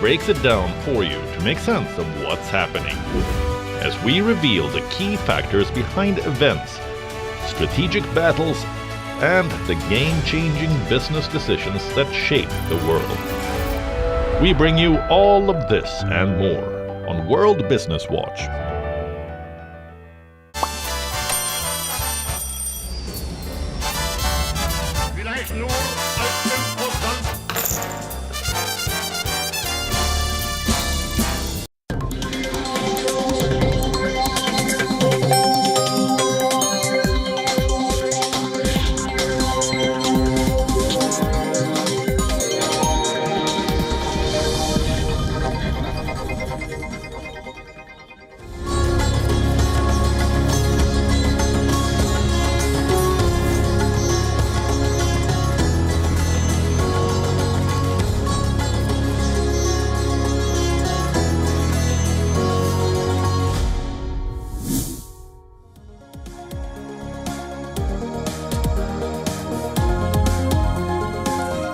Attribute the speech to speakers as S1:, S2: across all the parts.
S1: breaks it down for you to make sense of what's happening. As we reveal the key factors behind events, strategic battles, and the game-changing business decisions that shape the world. We bring you all of this and more on World Business Watch.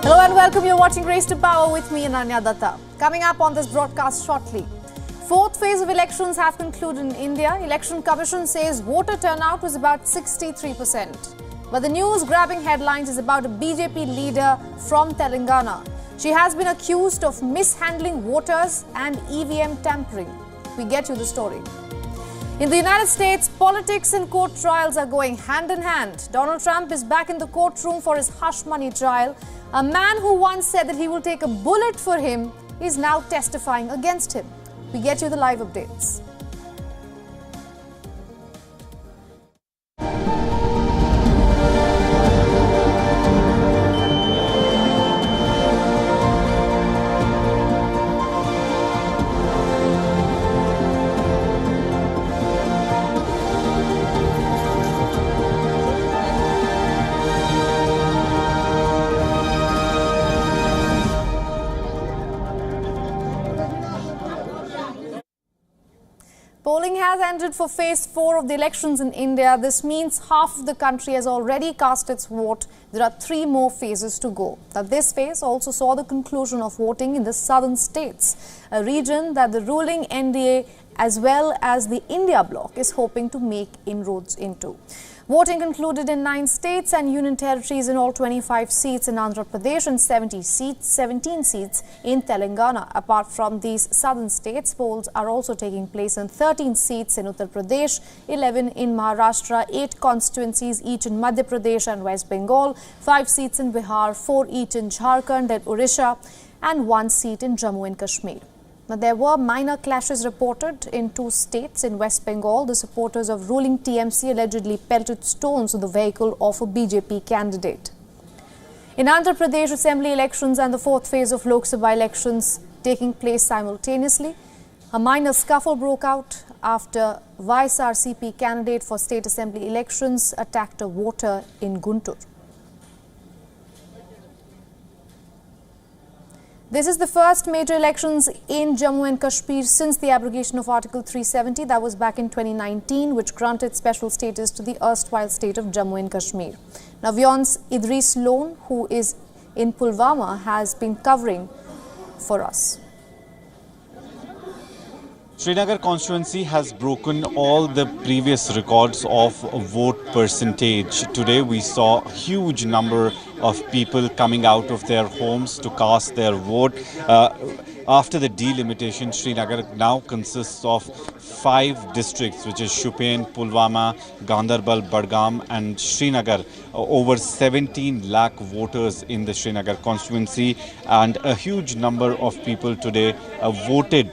S2: Hello and welcome. You're watching Race to Power with me, Ananya Datta. Coming up on this broadcast shortly. Fourth phase of elections have concluded in India. Election Commission says voter turnout was about 63%. But the news grabbing headlines is about a BJP leader from Telangana. She has been accused of mishandling voters and EVM tampering. We get you the story. In the United States, politics and court trials are going hand in hand. Donald Trump is back in the courtroom for his hush money trial. A man who once said that he will take a bullet for him is now testifying against him. We get you the live updates. Polling has ended for phase 4 of the elections in India. This means half of the country has already cast its vote. There are 3 more phases to go. Now, this phase also saw the conclusion of voting in the southern states, a region that the ruling NDA as well as the India bloc is hoping to make inroads into. Voting concluded in 9 states and union territories in all 25 seats in Andhra Pradesh and 17 seats in Telangana. Apart from these southern states, polls are also taking place in 13 seats in Uttar Pradesh, 11 in Maharashtra, 8 constituencies each in Madhya Pradesh and West Bengal, 5 seats in Bihar, 4 each in Jharkhand and Odisha, and 1 seat in Jammu and Kashmir. Now, there were minor clashes reported in 2 states. In West Bengal, the supporters of ruling TMC allegedly pelted stones to the vehicle of a BJP candidate. In Andhra Pradesh, assembly elections and the 4th phase of Lok Sabha elections taking place simultaneously, a minor scuffle broke out after YSRCP candidate for state assembly elections attacked a voter in Guntur. This is the first major elections in Jammu and Kashmir since the abrogation of Article 370, that was back in 2019, which granted special status to the erstwhile state of Jammu and Kashmir. Now, WION's Idris Lone, who is in Pulwama, has been covering for us.
S3: Srinagar constituency has broken all the previous records of vote percentage. Today we saw a huge number of people coming out of their homes to cast their vote. After the delimitation, Srinagar now consists of 5 districts, which is Shupian, Pulwama, Gandarbal, Badgam and Srinagar. Over 17 lakh voters in the Srinagar constituency, and a huge number of people today voted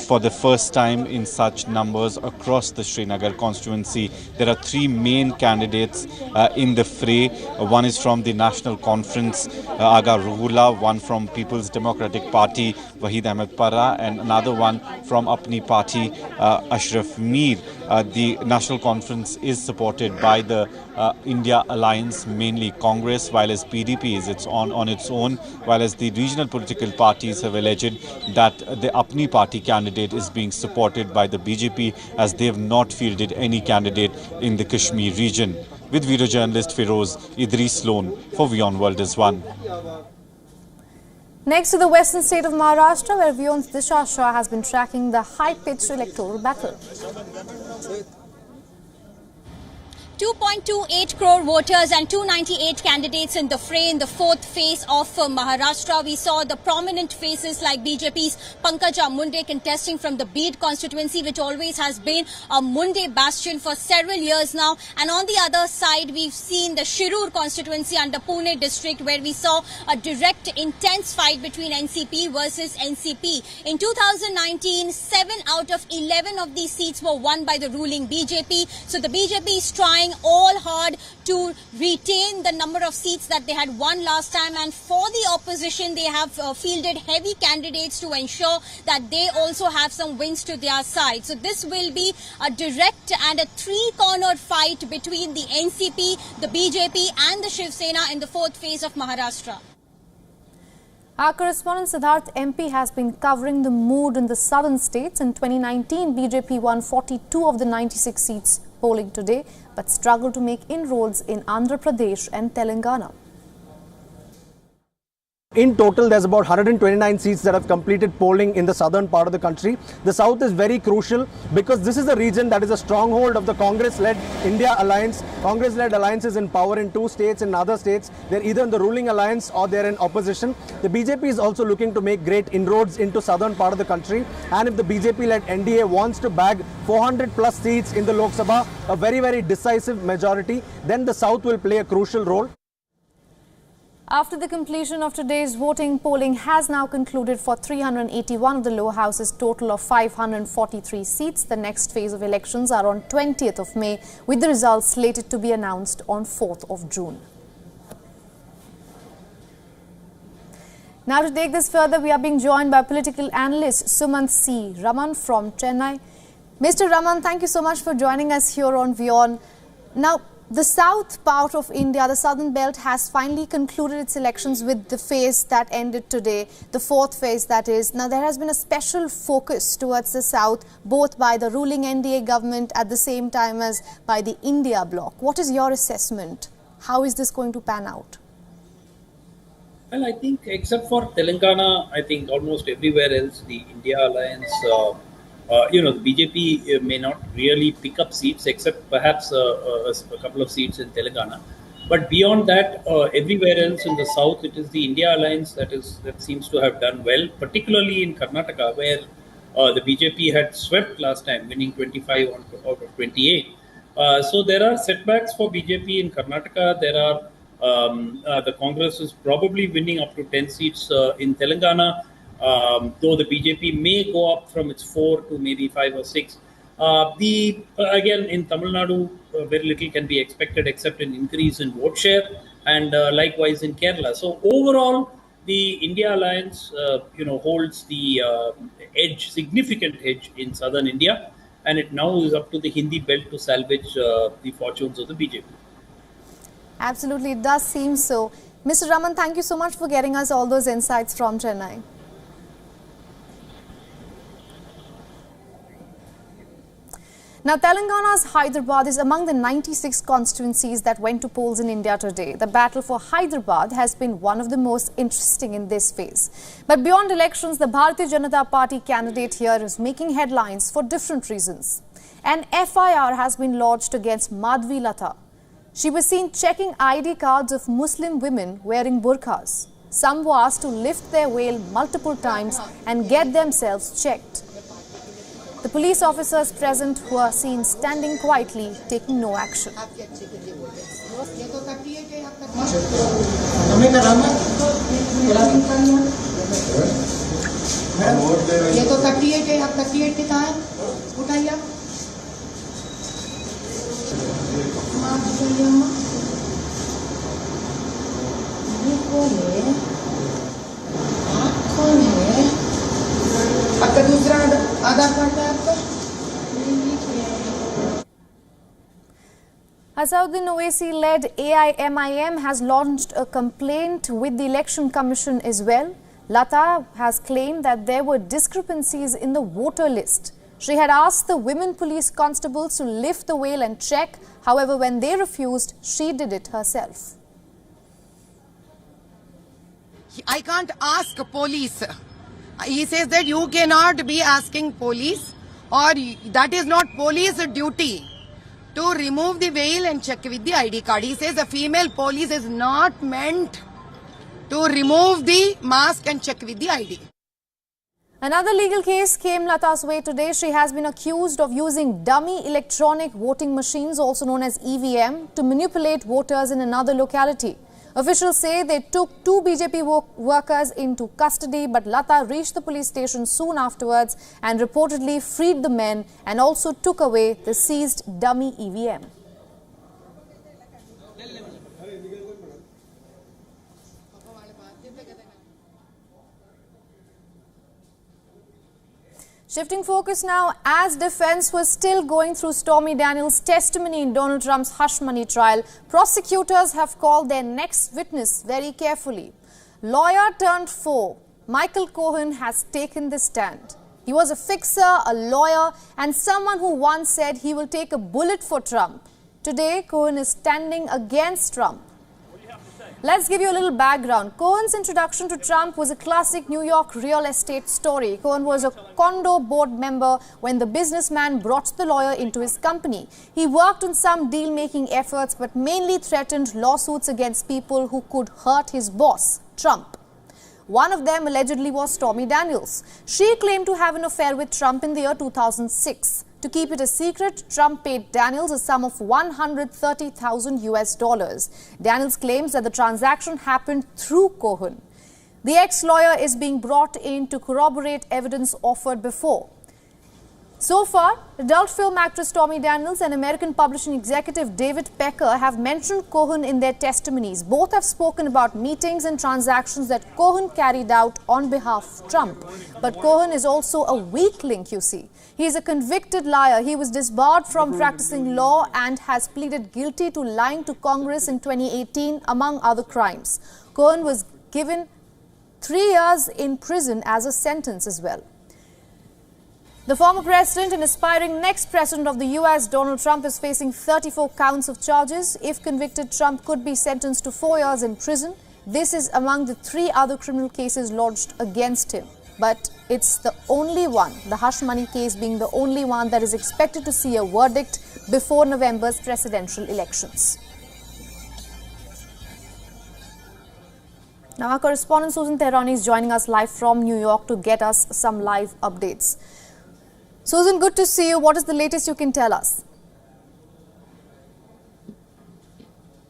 S3: for the first time in such numbers across the Srinagar constituency. There are 3 main candidates in the fray. One is from the National Conference, Aga Ruhullah, one from People's Democratic Party, Wahid Ahmed Parra, and another one from Apni Party, Ashraf Mir. The National Conference is supported by the India Alliance, mainly Congress, while as PDP is on its own, while as the regional political parties have alleged that the Apni Party candidate is being supported by the BJP, as they have not fielded any candidate in the Kashmir region. With video journalist Feroz, Idris Lone for WION World is One.
S2: Next to the western state of Maharashtra, where WION's Disha Shah has been tracking the high-pitched electoral battle.
S4: 2.28 crore voters and 298 candidates in the fray in the fourth phase of Maharashtra. We saw the prominent faces like BJP's Pankaja Munde contesting from the Bid constituency, which always has been a Munde bastion for several years now. And on the other side, we've seen the Shirur constituency under Pune district, where we saw a direct, intense fight between NCP versus NCP. In 2019, 7 out of 11 of these seats were won by the ruling BJP. So the BJP is trying all hard to retain the number of seats that they had won last time, and for the opposition they have fielded heavy candidates to ensure that they also have some wins to their side. So this will be a direct and a three-cornered fight between the NCP, the BJP and the Shiv Sena in the fourth phase of Maharashtra.
S2: Our correspondent Siddharth MP has been covering the mood in the southern states. In 2019, BJP won 42 of the 96 seats polling today, but struggled to make inroads in Andhra Pradesh and Telangana.
S5: In total, there's about 129 seats that have completed polling in the southern part of the country. The south is very crucial because this is the region that is a stronghold of the Congress-led India alliance. Congress-led alliance is in power in 2 states. In other states, they're either in the ruling alliance or they're in opposition. The BJP is also looking to make great inroads into southern part of the country. And if the BJP-led NDA wants to bag 400 plus seats in the Lok Sabha, a very, very decisive majority, then the south will play a crucial role.
S2: After the completion of today's voting, polling has now concluded for 381 of the lower house's total of 543 seats. The next phase of elections are on 20th of May, with the results slated to be announced on 4th of June. Now to take this further, we are being joined by political analyst Sumant C. Raman from Chennai. Mr. Raman, thank you so much for joining us here on WION. Now, the south part of India, the southern belt, has finally concluded its elections with the phase that ended today, the fourth phase that is. Now, there has been a special focus towards the south, both by the ruling NDA government at the same time as by the India bloc. What is your assessment? How is this going to pan out?
S6: Well, I think except for Telangana, I think almost everywhere else, the India alliance, the BJP may not really pick up seats except perhaps a couple of seats in Telangana. But beyond that, everywhere else in the south, it is the India alliance that seems to have done well, particularly in Karnataka, where the BJP had swept last time, winning 25 out of 28. So there are setbacks for BJP in Karnataka. There are the Congress is probably winning up to 10 seats in Telangana. Though the BJP may go up from its 4 to maybe 5 or 6. Again, in Tamil Nadu, very little can be expected except an increase in vote share, and likewise in Kerala. So overall, the India alliance, holds the significant edge in southern India, and it now is up to the Hindi belt to salvage the fortunes of the BJP.
S2: Absolutely, it does seem so. Mr. Raman, thank you so much for getting us all those insights from Chennai. Now, Telangana's Hyderabad is among the 96 constituencies that went to polls in India today. The battle for Hyderabad has been one of the most interesting in this phase. But beyond elections, the Bharatiya Janata Party candidate here is making headlines for different reasons. An FIR has been lodged against Madhvi Lata. She was seen checking ID cards of Muslim women wearing burqas. Some were asked to lift their veil multiple times and get themselves checked. The police officers present were seen standing quietly, taking no action.
S7: आपका दूसरा आधार card है आपका?
S2: Azauddin Owaisi-led AIMIM has launched a complaint with the Election Commission as well. Lata has claimed that there were discrepancies in the voter list. She had asked the women police constables to lift the veil and check. However, when they refused, she did it herself.
S7: I can't ask police. He says that you cannot be asking police, or that is not police duty to remove the veil and check with the ID card. He says the female police is not meant to remove the mask and check with the ID.
S2: Another legal case came Lata's way today. She has been accused of using dummy electronic voting machines, also known as EVM, to manipulate voters in another locality. Officials say they took 2 BJP workers into custody, but Lata reached the police station soon afterwards and reportedly freed the men and also took away the seized dummy EVM. Shifting focus now, as defense was still going through Stormy Daniels' testimony in Donald Trump's hush money trial, prosecutors have called their next witness very carefully. Lawyer turned foe, Michael Cohen has taken the stand. He was a fixer, a lawyer, and someone who once said he will take a bullet for Trump. Today, Cohen is standing against Trump. Let's give you a little background. Cohen's introduction to Trump was a classic New York real estate story. Cohen was a condo board member when the businessman brought the lawyer into his company. He worked on some deal-making efforts but mainly threatened lawsuits against people who could hurt his boss, Trump. One of them allegedly was Stormy Daniels. She claimed to have an affair with Trump in the year 2006. To keep it a secret, Trump paid Daniels a sum of $130,000 US. Daniels claims that the transaction happened through Cohen. The ex-lawyer is being brought in to corroborate evidence offered before. So far, adult film actress Stormy Daniels and American publishing executive David Pecker have mentioned Cohen in their testimonies. Both have spoken about meetings and transactions that Cohen carried out on behalf of Trump. But Cohen is also a weak link, you see. He is a convicted liar. He was disbarred from practicing law and has pleaded guilty to lying to Congress in 2018, among other crimes. Cohen was given 3 years in prison as a sentence as well. The former president and aspiring next president of the US, Donald Trump, is facing 34 counts of charges. If convicted, Trump could be sentenced to 4 years in prison. This is among the 3 other criminal cases lodged against him. But it's the only one, the hush money case being the only one that is expected to see a verdict before November's presidential elections. Now our correspondent Susan Tehrani is joining us live from New York to get us some live updates. Susan, good to see you. What is the latest you can tell us?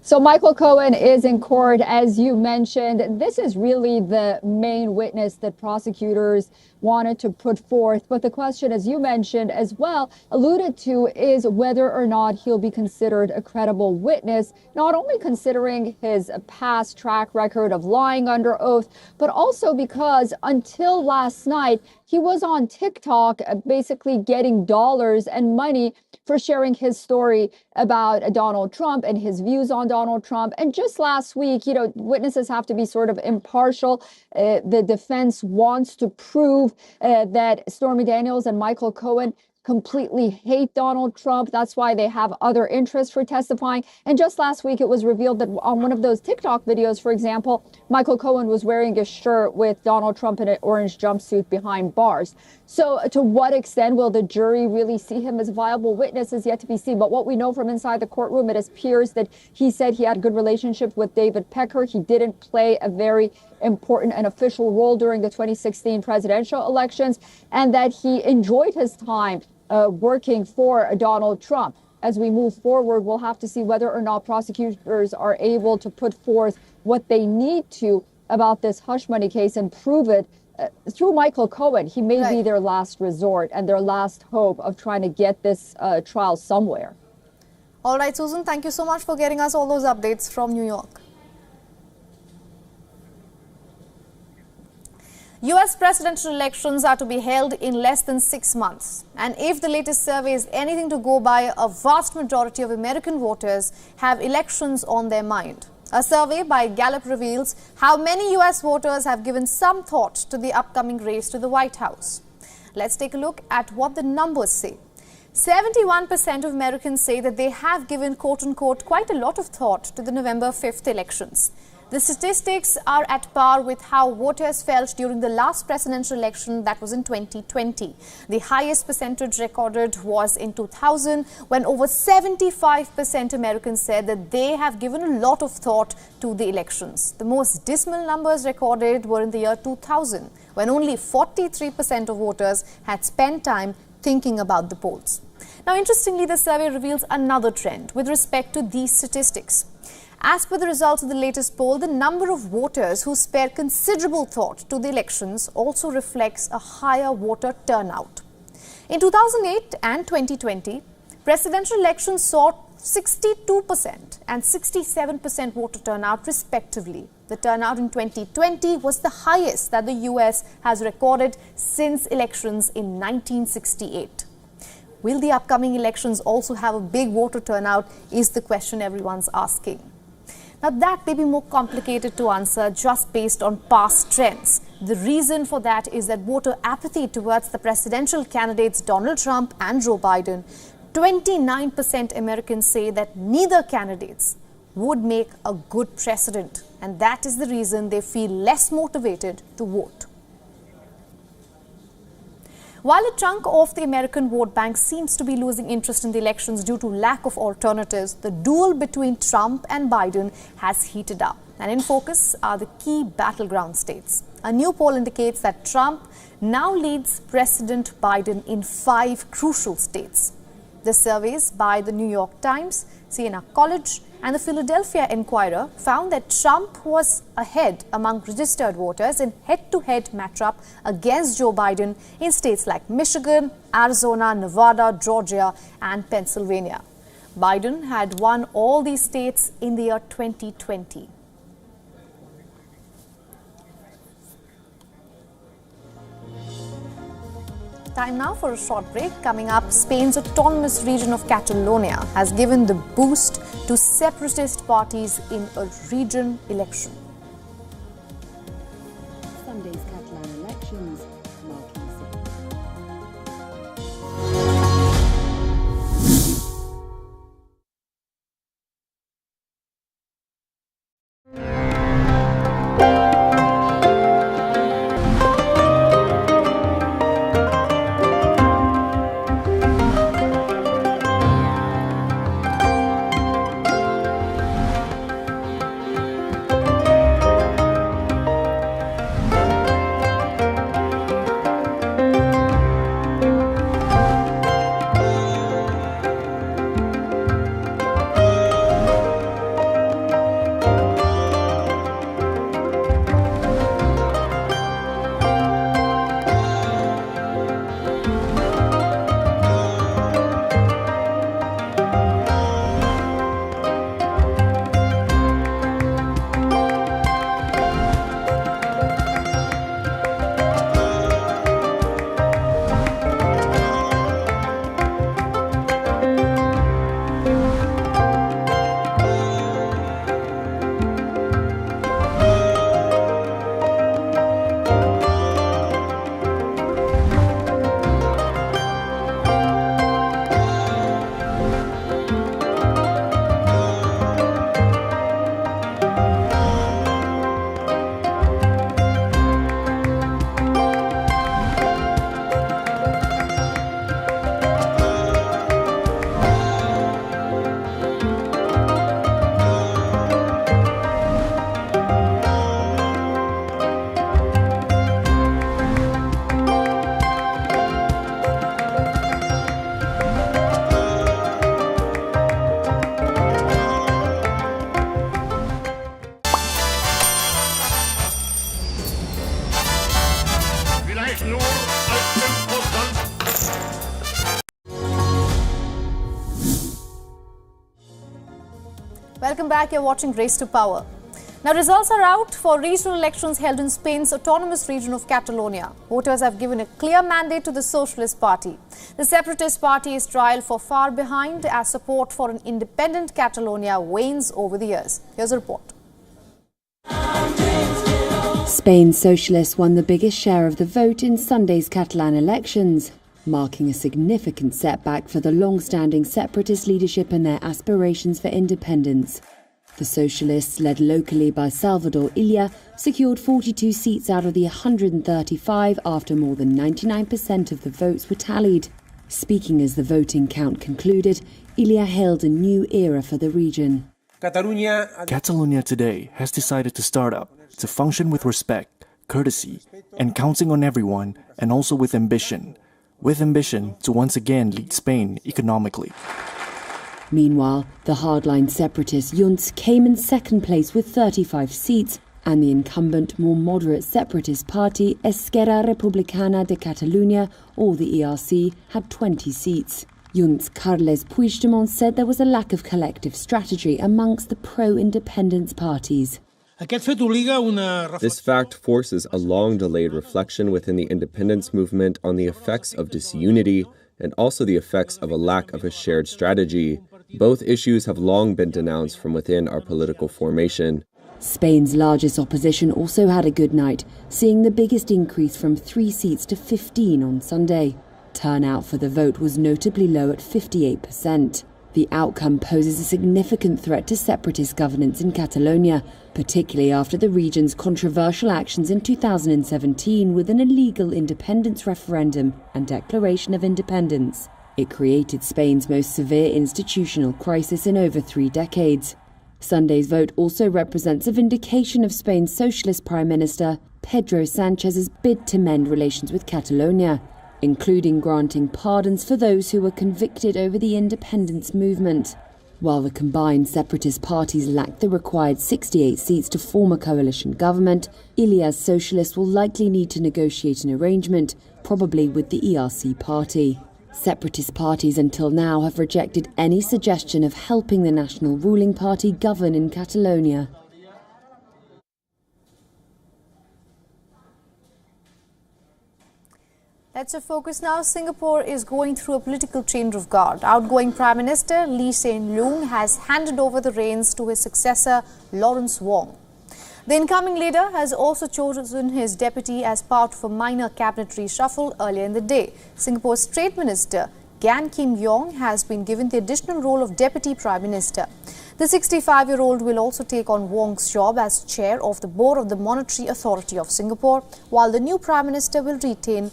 S8: So Michael Cohen is in court, as you mentioned. This is really the main witness that prosecutors wanted to put forth. But the question, as you mentioned as well, alluded to, is whether or not he'll be considered a credible witness, not only considering his past track record of lying under oath, but also because until last night, he was on TikTok basically getting dollars and money for sharing his story about Donald Trump and his views on Donald Trump. And just last week, witnesses have to be sort of impartial. The defense wants to prove that Stormy Daniels and Michael Cohen completely hate Donald Trump. That's why they have other interests for testifying. And just last week, it was revealed that on one of those TikTok videos, for example, Michael Cohen was wearing a shirt with Donald Trump in an orange jumpsuit behind bars. So to what extent will the jury really see him as a viable witness is yet to be seen. But what we know from inside the courtroom, it appears that he said he had a good relationship with David Pecker. He didn't play a very important and official role during the 2016 presidential elections, and that he enjoyed his time working for Donald Trump. As we move forward, we'll have to see whether or not prosecutors are able to put forth what they need to about this hush money case and prove it through Michael Cohen. He may be their last resort and their last hope of trying to get this trial somewhere.
S2: All right, Susan, thank you so much for getting us all those updates from New York. US presidential elections are to be held in less than 6 months. And if the latest survey is anything to go by, a vast majority of American voters have elections on their mind. A survey by Gallup reveals how many US voters have given some thought to the upcoming race to the White House. Let's take a look at what the numbers say. 71% of Americans say that they have given, quote-unquote, quite a lot of thought to the November 5th elections. The statistics are at par with how voters felt during the last presidential election, that was in 2020. The highest percentage recorded was in 2000, when over 75% Americans said that they have given a lot of thought to the elections. The most dismal numbers recorded were in the year 2000, when only 43% of voters had spent time thinking about the polls. Now, interestingly, the survey reveals another trend with respect to these statistics. As per the results of the latest poll, the number of voters who spare considerable thought to the elections also reflects a higher voter turnout. In 2008 and 2020, presidential elections saw 62% and 67% voter turnout respectively. The turnout in 2020 was the highest that the US has recorded since elections in 1968. Will the upcoming elections also have a big voter turnout is the question everyone's asking. Now, that may be more complicated to answer just based on past trends. The reason for that is that voter apathy towards the presidential candidates Donald Trump and Joe Biden, 29% Americans say that neither candidates would make a good precedent, and that is the reason they feel less motivated to vote. While a chunk of the American vote bank seems to be losing interest in the elections due to lack of alternatives, the duel between Trump and Biden has heated up. And in focus are the key battleground states. A new poll indicates that Trump now leads President Biden in 5 crucial states. The surveys by the New York Times, Siena College, and the Philadelphia Inquirer found that Trump was ahead among registered voters in head-to-head matchup against Joe Biden in states like Michigan, Arizona, Nevada, Georgia, and Pennsylvania. Biden had won all these states in the year 2020. Time now for a short break. Coming up, Spain's autonomous region of Catalonia has given the boost to separatist parties in a region election.
S9: Sunday's Catalan elections marking
S2: Welcome back. You're watching Race to Power. Now, results are out for regional elections held in Spain's autonomous region of Catalonia. Voters have given a clear mandate to the Socialist Party. The Separatist Party is trial for far behind as support for an independent Catalonia wanes over the years. Here's a report.
S9: Spain's socialists won the biggest share of the vote in Sunday's Catalan elections, marking a significant setback for the long-standing separatist leadership and their aspirations for independence. The socialists, led locally by Salvador Illa, secured 42 seats out of the 135 after more than 99% of the votes were tallied. Speaking as the voting count concluded, Illa hailed a new era for the region.
S10: Catalonia today has decided to start up, to function with respect, courtesy, and counting on everyone, and also with ambition to once again lead Spain economically.
S9: Meanwhile, the hardline separatist Junts came in second place with 35 seats, and the incumbent, more moderate separatist party Esquerra Republicana de Catalunya, or the ERC, had 20 seats. Junts' Carles Puigdemont said there was a lack of collective strategy amongst the pro-independence parties.
S11: This fact forces a long-delayed reflection within the independence movement on the effects of disunity and also the effects of a lack of a shared strategy. Both issues have long been denounced from within our political formation.
S9: Spain's largest opposition also had a good night, seeing the biggest increase from 3 seats to 15 on Sunday. Turnout for the vote was notably low at 58%. The outcome poses a significant threat to separatist governance in Catalonia, particularly after the region's controversial actions in 2017 with an illegal independence referendum and declaration of independence. It created Spain's most severe institutional crisis in over 3 decades. Sunday's vote also represents a vindication of Spain's socialist Prime Minister Pedro Sanchez's bid to mend relations with Catalonia, including granting pardons for those who were convicted over the independence movement. While the combined separatist parties lacked the required 68 seats to form a coalition government, Illa's socialists will likely need to negotiate an arrangement, probably with the ERC party. Separatist parties until now have rejected any suggestion of helping the national ruling party govern in Catalonia.
S2: Let's focus now. Singapore is going through a political change of guard. Outgoing Prime Minister Lee Hsien Loong has handed over the reins to his successor Lawrence Wong. The incoming leader has also chosen his deputy as part of a minor cabinet reshuffle earlier in the day. Singapore's Trade Minister Gan Kim Yong has been given the additional role of Deputy Prime Minister. The 65-year-old will also take on Wong's job as chair of the board of the Monetary Authority of Singapore, while the new Prime Minister will retain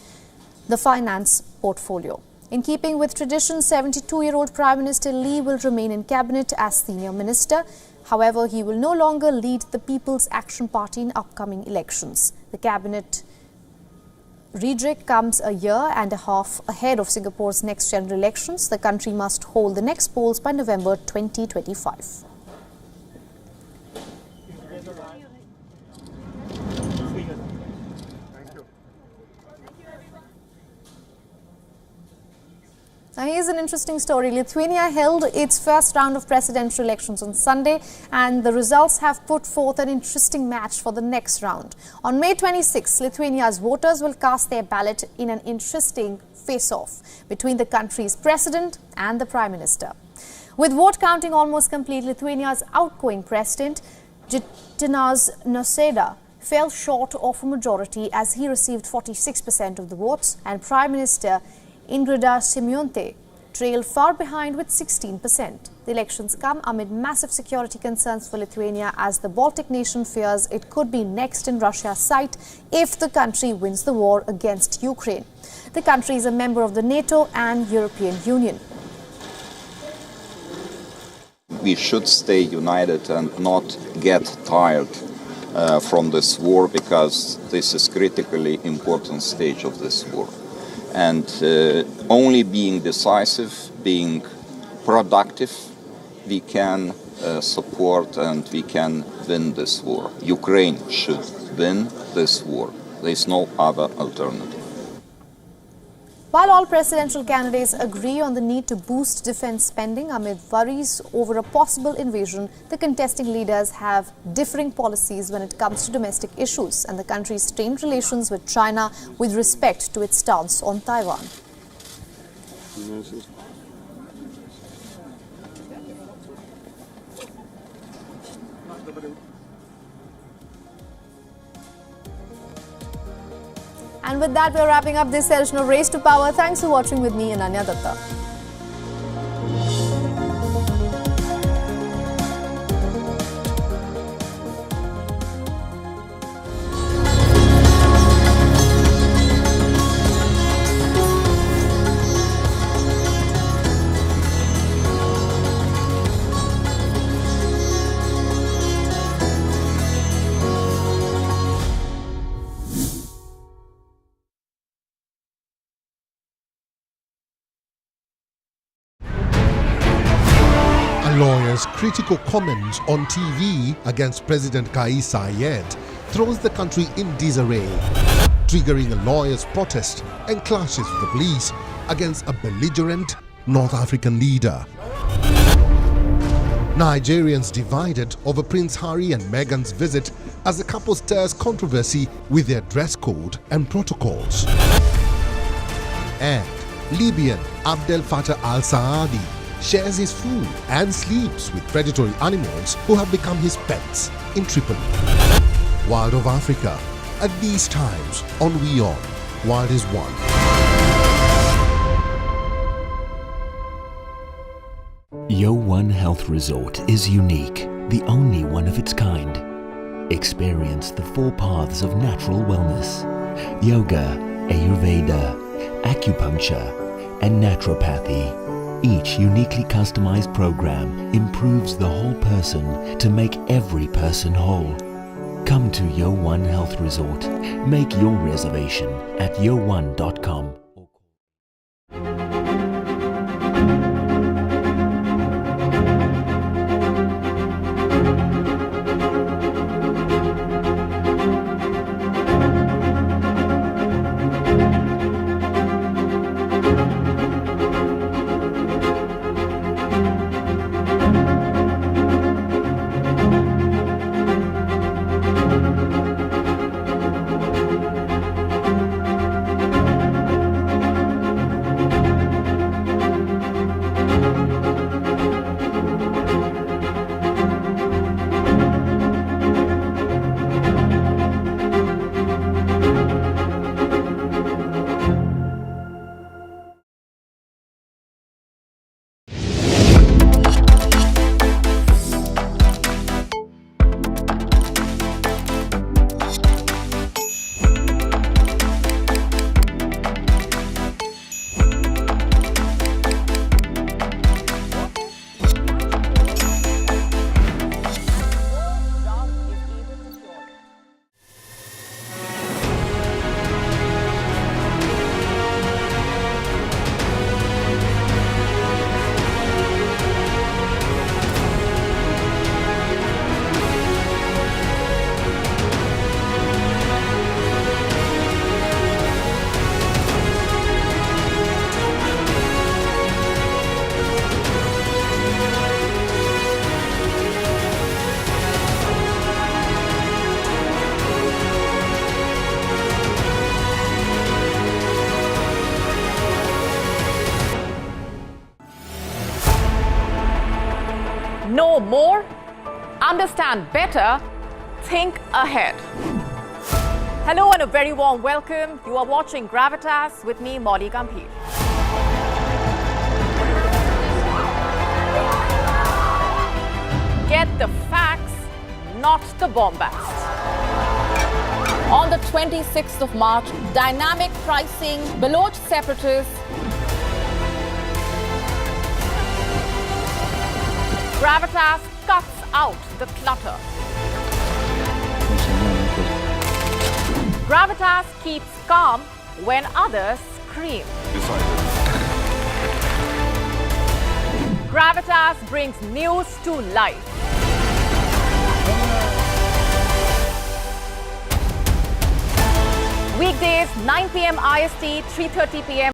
S2: the finance portfolio. In keeping with tradition, 72-year-old Prime Minister Lee will remain in cabinet as senior minister. However, he will no longer lead the People's Action Party in upcoming elections. The cabinet rejig comes a year and a half ahead of Singapore's next general elections. The country must hold the next polls by November 2025. Now, here's an interesting story. Lithuania held its first round of presidential elections on Sunday, and the results have put forth an interesting match for the next round. On May 26, Lithuania's voters will cast their ballot in an interesting face-off between the country's president and the prime minister. With vote counting almost complete, Lithuania's outgoing president, Gitanas Nausėda, fell short of a majority as he received 46% of the votes, and Prime Minister Ingrida Šimonytė trailed far behind with 16%. The elections come amid massive security concerns for Lithuania as the Baltic nation fears it could be next in Russia's sight if the country wins the war against Ukraine. The country is a member of the NATO and European Union.
S12: We should stay united and not get tired from this war, because this is critically important stage of this war. And only being decisive, being productive, we can support and we can win this war. Ukraine should win this war. There is no other alternative.
S2: While all presidential candidates agree on the need to boost defense spending amid worries over a possible invasion, the contesting leaders have differing policies when it comes to domestic issues and the country's strained relations with China with respect to its stance on Taiwan. And with that, we're wrapping up this session of Race to Power. Thanks for watching with me, Ananya Datta.
S13: A lawyer's critical comments on TV against President Kais Saied throws the country in disarray, triggering a lawyer's protest and clashes with the police against a belligerent North African leader. Nigerians divided over Prince Harry and Meghan's visit as the couple stirs controversy with their dress code and protocols. And Libyan Abdel Fattah al-Saadi shares his food and sleeps with predatory animals who have become his pets in Tripoli. World of Africa, at these times on WION, World is One.
S14: WION Health Resort is unique, the only one of its kind. Experience the 4 paths of natural wellness: yoga, Ayurveda, acupuncture, and naturopathy. Each uniquely customized program improves the whole person to make every person whole. Come to WION Health Resort. Make your reservation at wion.com.
S15: Know more, understand better, think ahead. Hello and a very warm welcome. You are watching Gravitas with me, Molly Gambhir. Get the facts, not the bombast. On the 26th of March, dynamic pricing, Baloch separatists, Gravitas cuts out the clutter. Gravitas keeps calm when others scream. Gravitas brings news to life. Weekdays, 9 p.m. IST, 3:30 p.m.